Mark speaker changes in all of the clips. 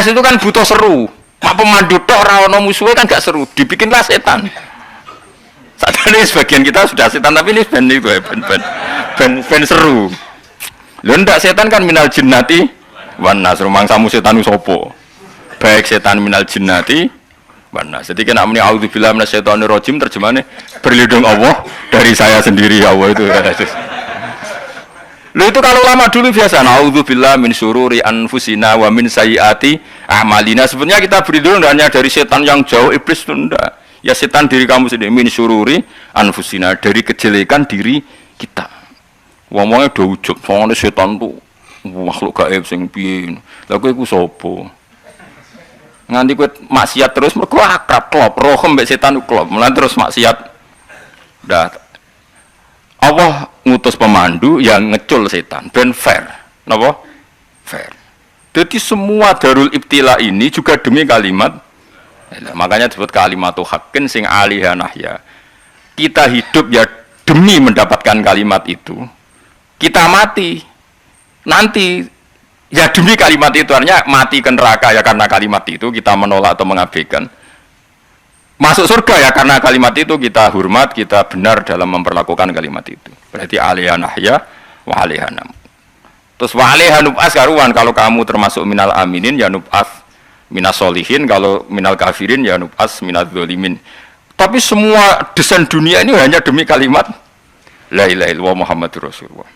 Speaker 1: Nas itu kan butuh seru. Mak pemandu tok ora ono musuhe kan gak seru, dibikinlah setan. Saat ini sebagian kita sudah setan tapi ini ben itu ben seru. Lho ndak setan kan minal jinnati wan nas, rumangsamu setan sopo. Baik setan minal jinnati wan nas. Jadi kena muni auzubillahi minasyaitonir rajim terjemahane berlindung Allah dari saya sendiri ya Allah itu. Lho itu kalau lama dulu biasa naudzubillah min syururi anfusina wa min sayyiati a'malina. Sebenarnya kita berlindung hanya dari setan yang jauh, iblis itu enggak. Ya setan diri kamu sendiri, min syururi anfusina, dari kejelekan diri kita. Ngomongnya do ujug, soalnya setan tuh makhluk gaib sing piye. Lah kowe iku sapa? Nganti kowe maksiat terus mergo akrab klop, roh mbek setan klop. Mulane terus maksiat. Dah Allah ngutus pemandu yang ngecul setan, ben fair, napa? Fair. Jadi semua darul ibtila ini juga demi kalimat, makanya disebut kalimatu haqqin sing aliha nahya. Kita hidup ya demi mendapatkan kalimat itu. Kita mati nanti ya demi kalimat itu, artinya mati ke neraka ya karena kalimat itu kita menolak atau mengabaikan. Masuk surga ya karena kalimat itu kita hormat, kita benar dalam memperlakukan kalimat itu. Berarti alaiha nahya wa alaiha nam. Terus wa alaiha nub'as karuan, kalau kamu termasuk minal aminin ya nub'as minas solihin, kalau minal kafirin ya nub'as minal zolimin. Tapi semua desain dunia ini hanya demi kalimat la ilaha illallah Muhammadur Rasulullah.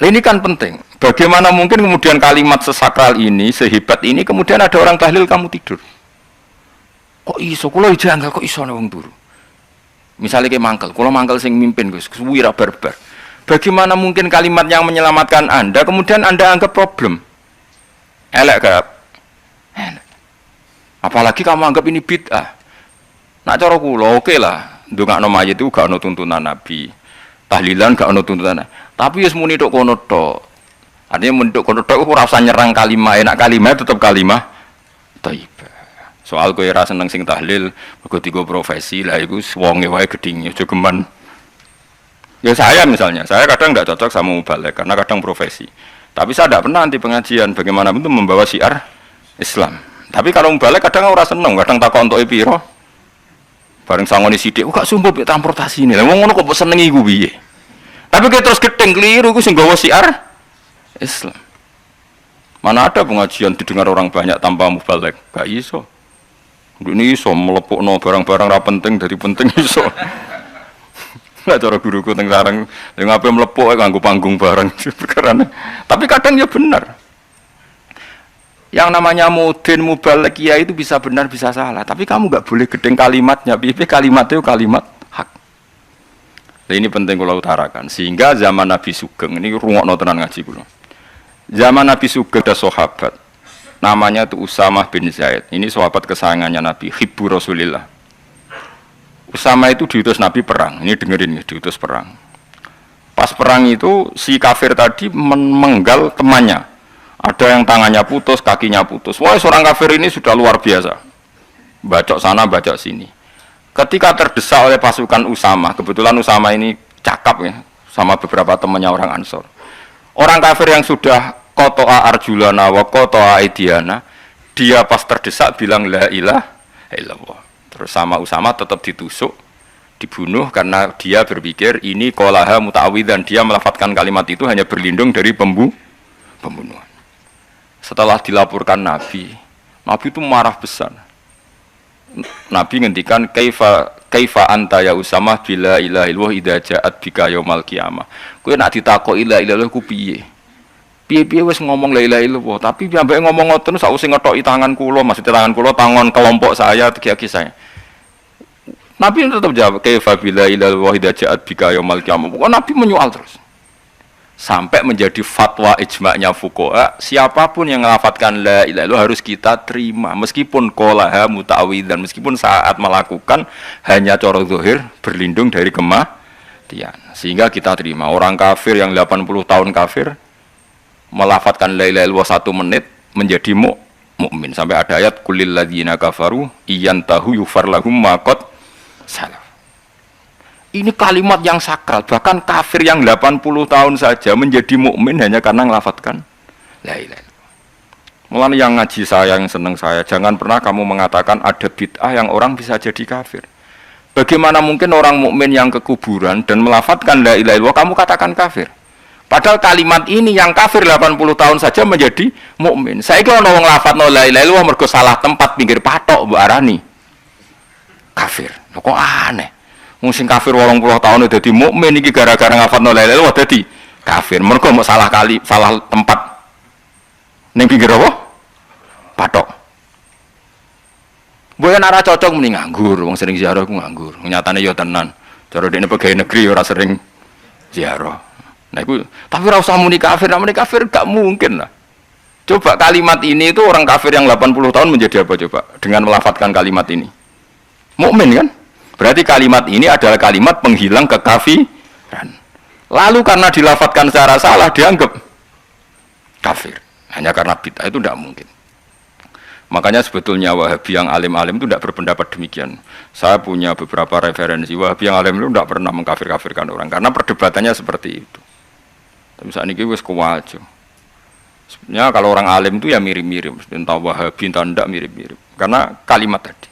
Speaker 1: Ini kan penting. Bagaimana mungkin kemudian kalimat sesakral ini, sehebat ini, kemudian ada orang tahlil kamu tidur. Kok iso, kula janggal kok iso wong turu. Misalnya kayak mangkel, kula mangkel sing mimpin Gus, wira barbar. Bagaimana mungkin kalimat yang menyelamatkan Anda kemudian Anda anggap problem? Elek gak? Elek. Apalagi kamu anggap ini bid'ah. Nak cara kula oke lah, ndongakno mayit itu gak ono tuntunan Nabi. Tahlilan gak ono tuntunan. Tapi wis muni tok kono tok. Artinya muni tok kono tok ora usah nyerang kalimat, enak kalimat tetap kalimah thayyibah. Soal kowe ra seneng sing tahlil, mergo tiga profesi lah iku wonge wae gedhinge aja geman. Ya saya misalnya, saya kadang enggak cocok sama mubalek karena kadang profesi. Tapi saya tidak pernah anti pengajian, bagaimana itu membawa syiar Islam. Tapi kalau mubalek kadang ora seneng, kadang takon entuk piro. Bareng sangoni sithik, kok sumpah mek transportasi ini. Lah wong ngono kok seneng iku piye? Tapi kowe terus gedeng keliru iku sing gawa syiar Islam. Mana ada pengajian didengar orang banyak tanpa mubalek? Gak iso. Ini iso melepukno barang-barang ra penting dari penting iso. Lah cara guruku teng sareng yang ngapain melepuk nganggo panggung barang perkara. Tapi kadang ya benar. Yang namanya mudin mubalek ya itu bisa benar bisa salah. Tapi kamu nggak boleh gedeng kalimatnya. Piye kalimat itu kalimat hak. Nah, ini penting kula utarakan. Sehingga zaman Nabi Sugeng ini rungokno tenan ngaji kula. Zaman Nabi Sugeng ada sahabat. Namanya itu Usamah bin Zaid. Ini sahabat kesayangannya Nabi, hibbu Rasulillah. Usama itu diutus Nabi perang. Ini dengerin ya, diutus perang. Pas perang itu si kafir tadi menggal temannya. Ada yang tangannya putus, kakinya putus. Wah, seorang kafir ini sudah luar biasa. Bacok sana, bacok sini. Ketika terdesak oleh pasukan Usama, kebetulan Usama ini cakap ya, sama beberapa temannya orang Ansor. Orang kafir yang sudah kotoa arjulana wa kotoa aidiana, dia pas terdesak bilang la ilaha illallah. Terus sama Usama tetap ditusuk, dibunuh karena dia berpikir ini qolaha muta'awwidzan, dia melafadzkan kalimat itu hanya berlindung dari pembunuhan. Setelah dilaporkan Nabi itu marah besar. Nabi ngendikan kaifa anta ya Usamah bila ilaha illallah idza ja'at bika yaumal qiyamah. Kowe nek ditakoki la ilaha illallah ku piye? Piye-piye wis ngomong la ilaha illallah, tapi ambek ngomong ngoten sakwise ngethoki tangan kula, maksudnya tangan kula tangan kelompok saya, tiga-tiga saya. Nabi tetap jawab kaifa bila ilaha illallah idza ja'at bika yaumal qiyamah. Pokoknya Nabi menyoal terus. Sampai menjadi fatwa ijma'nya fuqaha, siapapun yang melafadzkan la ilaha illallah harus kita terima meskipun qolaha muta'awwidzan, meskipun saat melakukan hanya cara zahir berlindung dari kematian, sehingga kita terima. Orang kafir yang 80 tahun kafir melafadzkan la ilaha illallah 1 menit menjadi mukmin. Sampai ada ayat kulil ladzina kafaru iyantahu yufar lahum ma qad salaf. Ini kalimat yang sakral, bahkan kafir yang 80 tahun saja menjadi mukmin hanya karena ngelafadzkan la ilaha illallah. Mulane yang ngaji saya, yang seneng saya, jangan pernah kamu mengatakan ada bid'ah yang orang bisa jadi kafir. Bagaimana mungkin orang mukmin yang ke kuburan dan melafadzkan la ilaha illallah kamu katakan kafir? Padahal kalimat ini yang kafir 80 tahun saja menjadi mukmin. Saiki ana wong lafadzno la ilaha illallah mergo salah tempat pinggir patok mbok arani kafir. Kok aneh. Wong sing kafir 80 tahun dadi mukmin iki gara-gara ngafadzno la ilaha illallah dadi kafir. Mergo mau salah tempat ning pinggir apa? Patok. Boyo nek ora cocok muni nganggur, wong sering ziarah ku nganggur. Nyatane ya tenan. Cara dekne pegawai negeri ora sering ziarah. Nah iku tapi ora usah muni kafir, nek muni kafir gak mungkin lah. Coba kalimat ini itu orang kafir yang 80 tahun menjadi apa coba dengan melafadzkan kalimat ini? Mukmin kan? Berarti kalimat ini adalah kalimat penghilang kekafiran. Lalu karena dilafadzkan secara salah dianggap kafir. Hanya karena bid'ah itu tidak mungkin. Makanya sebetulnya Wahabi yang alim-alim itu tidak berpendapat demikian. Saya punya beberapa referensi Wahabi yang alim itu tidak pernah mengkafir-kafirkan orang karena perdebatannya seperti itu. Tapi saat ini wis kuwajo. Sebenarnya kalau orang alim itu ya mirip-mirip, entah Wahabi entah tidak mirip-mirip. Karena kalimat tadi.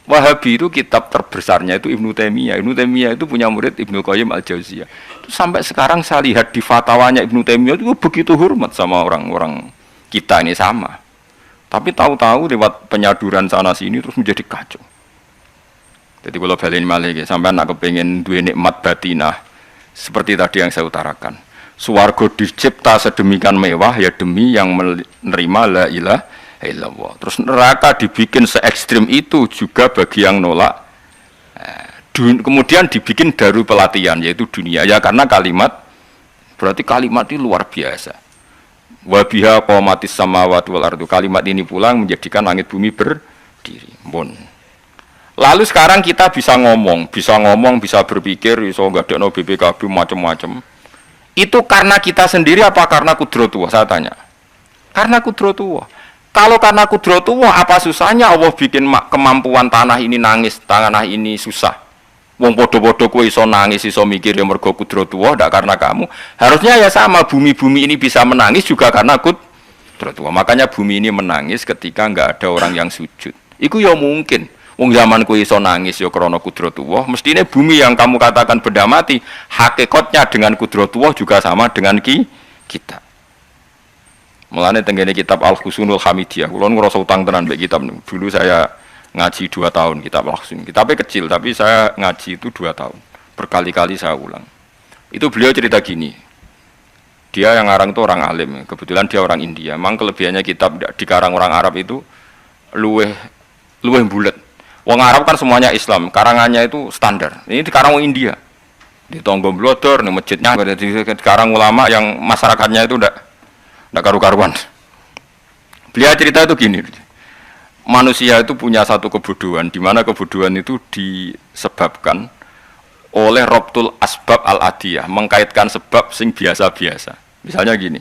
Speaker 1: Wahabi itu kitab terbesarnya itu Ibnu Taimiyah. Ibnu Taimiyah itu punya murid Ibnu Qayyim Al-Jauziyah. Sampai sekarang saya lihat di fatwanya Ibnu Taimiyah itu begitu hormat sama orang-orang kita ini sama. Tapi tahu-tahu lewat penyaduran sana sini terus menjadi kacau. Jadi kalau balen malih sampai anak kepengen duwe nikmat batinah seperti tadi yang saya utarakan. Swarga dicipta sedemikian mewah ya demi yang menerima la ilaha illallah. Terus neraka dibikin se ekstrim itu juga bagi yang nolak. Kemudian dibikin daru pelatihan yaitu dunia ya karena kalimat berarti kalimat ini luar biasa. Wa biha qamatis samawati wal ardu. Kalimat ini pulang menjadikan langit bumi berdiri. Bon. Lalu sekarang kita bisa ngomong, bisa berpikir, bisa ngadekno BPKB macam-macam. Itu karena kita sendiri apa karena kudratullah? Saya tanya. Karena kudratullah. Kalau karena kudratullah, apa susahnya Allah bikin kemampuan tanah ini nangis, tanah ini susah. Wong podo-podo kowe iso nangis, iso mikir ya mergo kudratullah, ndak karena kamu. Harusnya ya sama, bumi-bumi ini bisa menangis juga karena kudratullah. Makanya bumi ini menangis ketika enggak ada orang yang sujud. Iku ya mungkin. Wong zaman kowe iso nangis ya krana kudratullah, mestine bumi yang kamu katakan benda mati, hakikatnya dengan kudratullah juga sama dengan kita. Mulane tenggene kitab Al-Husunul Hamidiyah, kula ngrasa utang tenan mbek kitab niku. Dulu saya ngaji 2 tahun kitab Al-Husun. Kitabnya kecil tapi saya ngaji itu 2 tahun. Berkali-kali saya ulang. Itu beliau cerita gini. Dia yang ngarang itu orang alim, kebetulan dia orang India. Memang kelebihannya kitab dikarang orang Arab itu luweh bulet. Wong Arab kan semuanya Islam, karangannya itu standar. Ini dikarang orang India. Di Tonggo Blodor, di masjidnya, dikarang ulama yang masyarakatnya itu ndak karu-karuan. Beliau cerita itu gini, manusia itu punya satu kebodohan, di mana kebodohan itu disebabkan oleh robtul asbab al-adiyah, mengkaitkan sebab sing biasa-biasa. Misalnya gini,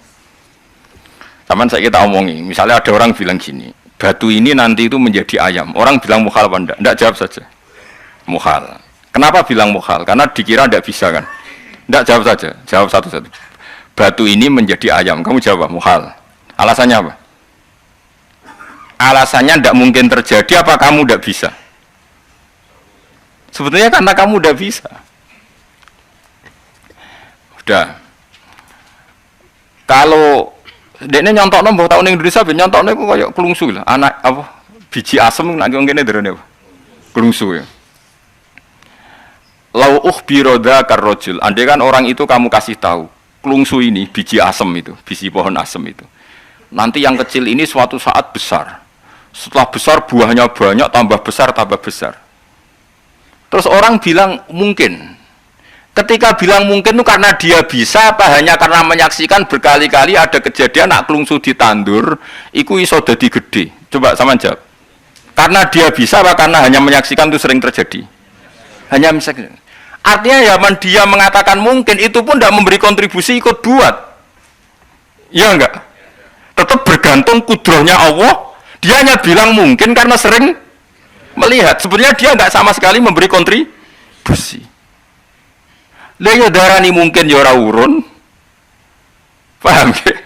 Speaker 1: zaman saya kita omongi, misalnya ada orang bilang gini, batu ini nanti itu menjadi ayam, orang bilang mukhal apa enggak? Enggak, jawab saja, mukhal. Kenapa bilang mukhal? Karena dikira enggak bisa kan? Enggak, jawab saja, jawab satu-satu. Batu ini menjadi ayam, kamu jawab mukhal. Alasannya apa? Alasannya tidak mungkin terjadi, apa kamu tidak bisa? Sebetulnya karena kamu tidak bisa. Udah. Kalau dekne nyontokno mbok tau ning Indonesia ben nyontokno iku koyo klungsu lah, anak apa biji asem nek ngene derene apa? Klungsu ya. Lau ukhbiro dzakar rajul, andai kan orang itu kamu kasih tahu, klungsu ini biji asem itu, biji pohon asem itu. Nanti yang kecil ini suatu saat besar. Setelah besar buahnya banyak, tambah besar, tambah besar. Terus orang bilang mungkin. Ketika bilang mungkin itu karena dia bisa, apa hanya karena menyaksikan berkali-kali ada kejadian nak klungsu ditandur, iku iso dadi gede. Coba sama jawab. Karena dia bisa, apa karena hanya menyaksikan itu sering terjadi? Hanya menyaksikan. Artinya zaman dia mengatakan mungkin, itu pun tidak memberi kontribusi ikut buat. Ya enggak? Tetap bergantung kudrahnya Allah. Dia hanya bilang mungkin karena sering melihat. Sebenarnya dia enggak sama sekali memberi kontribusi. Lah ya darani mungkin ya ora urun. Paham ge?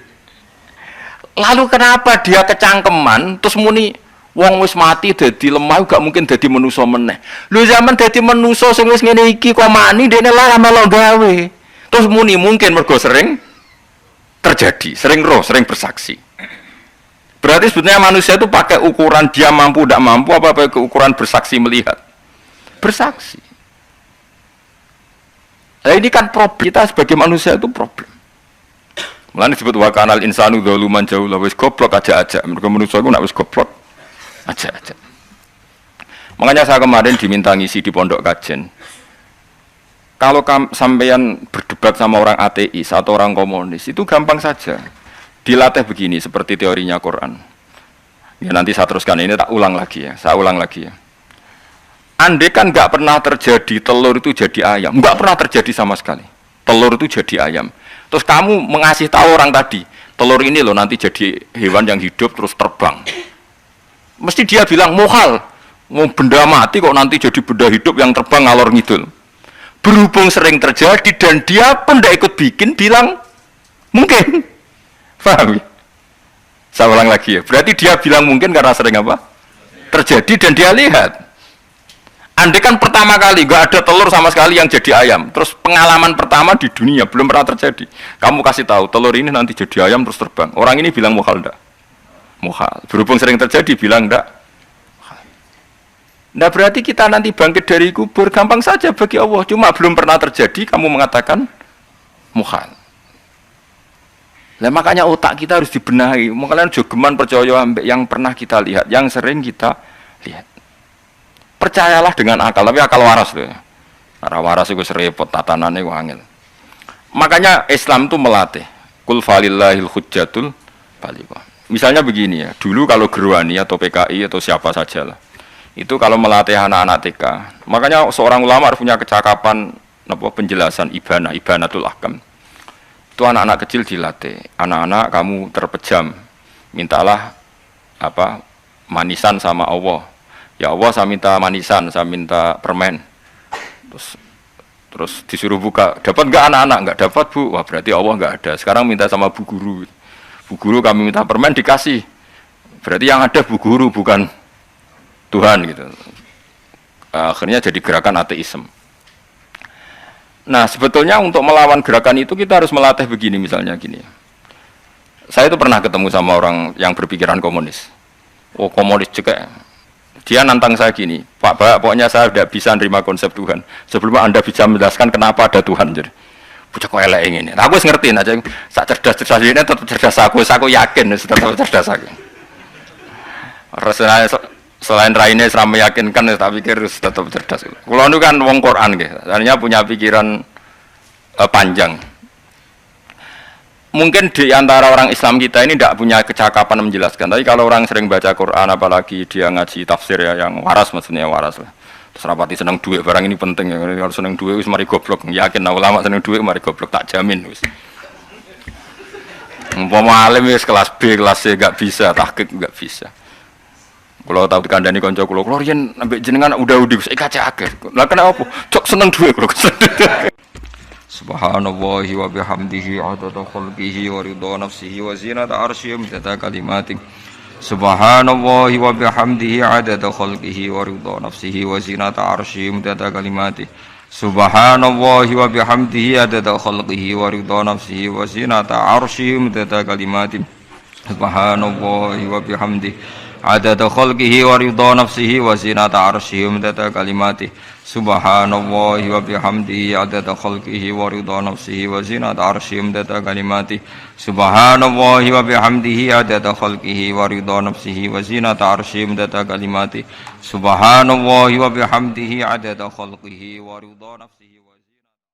Speaker 1: Lalu kenapa dia kecangkeman terus muni wong wis mati dadi lemah gak mungkin dadi manusa meneh. Lho zaman dadi manusa sing wis ngene iki kok mani dene lah melo gawe. Terus muni mungkin mergo sering terjadi, sering roh, sering bersaksi. Berarti sebetulnya manusia itu pakai ukuran dia mampu tidak mampu apa pakai ukuran bersaksi melihat. Bersaksi. Nah ini kan problem kita sebagai manusia itu problem. Mulane disebut wa kanal insanu dzaluman jahula wis goblok aja-aja. Mergo manusa iku nek wis goblok aja-aja. Makanya saya kemarin diminta ngisi di pondok kajen. Kalau sampeyan berdebat sama orang ateis atau orang komunis itu gampang saja. Dilatih begini seperti teorinya Quran. Ya nanti saya teruskan ini tak ulang lagi ya. Saya ulang lagi ya. Andai kan nggak pernah terjadi telur itu jadi ayam, nggak pernah terjadi sama sekali. Telur itu jadi ayam. Terus kamu mengasih tahu orang tadi, telur ini loh nanti jadi hewan yang hidup terus terbang. Mesti dia bilang muhal, mau benda mati kok nanti jadi benda hidup yang terbang ngalor ngidul. Berhubung sering terjadi dan dia pun tidak ikut bikin, bilang mungkin. Paham? Saya ulang lagi ya. Berarti dia bilang mungkin karena sering apa? Terjadi dan dia lihat. Andai kan pertama kali gak ada telur sama sekali yang jadi ayam, terus pengalaman pertama di dunia belum pernah terjadi. Kamu kasih tahu telur ini nanti jadi ayam terus terbang. Orang ini bilang muhal ndak? Muhal. Berhubung sering terjadi bilang ndak? Nah berarti kita nanti bangkit dari kubur gampang saja bagi Allah. Cuma belum pernah terjadi kamu mengatakan muhal. Nah makanya otak kita harus dibenahi. Makanya jogeman percaya yang pernah kita lihat, yang sering kita lihat. Percayalah dengan akal, tapi akal waras loh. Karena waras itu serepot tatanannya wangil. Makanya Islam itu melatih. Kul falillahil hujjatul balighah. Misalnya begini ya, dulu kalau Gerwani atau PKI atau siapa saja lah, itu kalau melatih anak-anak TK, makanya seorang ulama harus punya kecakapan penjelasan ibanatul ahkam. Itu anak-anak kecil dilatih. Anak-anak kamu terpejam, mintalah manisan sama Allah. Ya Allah saya minta manisan, saya minta permen. Terus disuruh buka, dapat nggak anak-anak? Nggak dapat bu, wah berarti Allah nggak ada. Sekarang minta sama bu guru. Bu guru kami minta permen dikasih. Berarti yang ada bu guru bukan Tuhan gitu. Akhirnya jadi gerakan ateisme. Nah sebetulnya untuk melawan gerakan itu kita harus melatih begini misalnya gini. Saya itu pernah ketemu sama orang yang berpikiran komunis. Oh komunis cekek. Dia nantang saya gini, Pak, pokoknya saya tidak bisa menerima konsep Tuhan. Sebelum Anda bisa menjelaskan kenapa ada Tuhan. Jadi, bocah kok elek ini. Aku ngerti aja, sak cerdas ini tetap cerdas aku yakin tetap cerdas aku. Rasanya selain raine seram meyakinkan, saya pikir tetap cerdas. Kalau itu kan wong Quran, artinya punya pikiran panjang. Mungkin di antara orang Islam kita ini tidak punya kecakapan menjelaskan. Tapi kalau orang sering baca Quran, apalagi dia ngaji tafsir ya, yang waras maksudnya waras lah. Terus rapati seneng duit, barang ini penting ya. Kalau seneng duit, wis mari goblok. Yakin ulama seneng duit, mari goblok tak jamin. Wis. Umpama alim wis kelas B, kelas C gak bisa, tahqiq gak bisa. Kalau tahu dikandani konco kulo riyen ambek jenengan udah wis kaca akeh. Lah kenapa? Cok seneng duit kulo. Subhanallahi wa bihamdihi adada khalqihi wa ridha nafsihi wa zinata arsyihi wa kalimatih. Subhanallahi wa bihamdihi adada khalqihi wa ridha nafsihi wa zinata arsyihi wa kalimatih. Subhanallahi wa bihamdihi adada khalqihi wa ridha nafsihi wa zinata arsyihi wa kalimatih. Subhanallahi wa bihamdihi adada khalqihi wa ridha nafsihi wa zinata arsyihi wa kalimatih. Subhanallahi wa bihamdihi adada khalqihi wa ridha nafsihi wa zinata arsyihi wa kalimatih. Subhanallahi wa bihamdihi adada khalqihi wa ridha nafsihi wa zinata arsyihi wa kalimatih. Subhanallahi wa bihamdihi adada khalqihi wa ridha nafsihi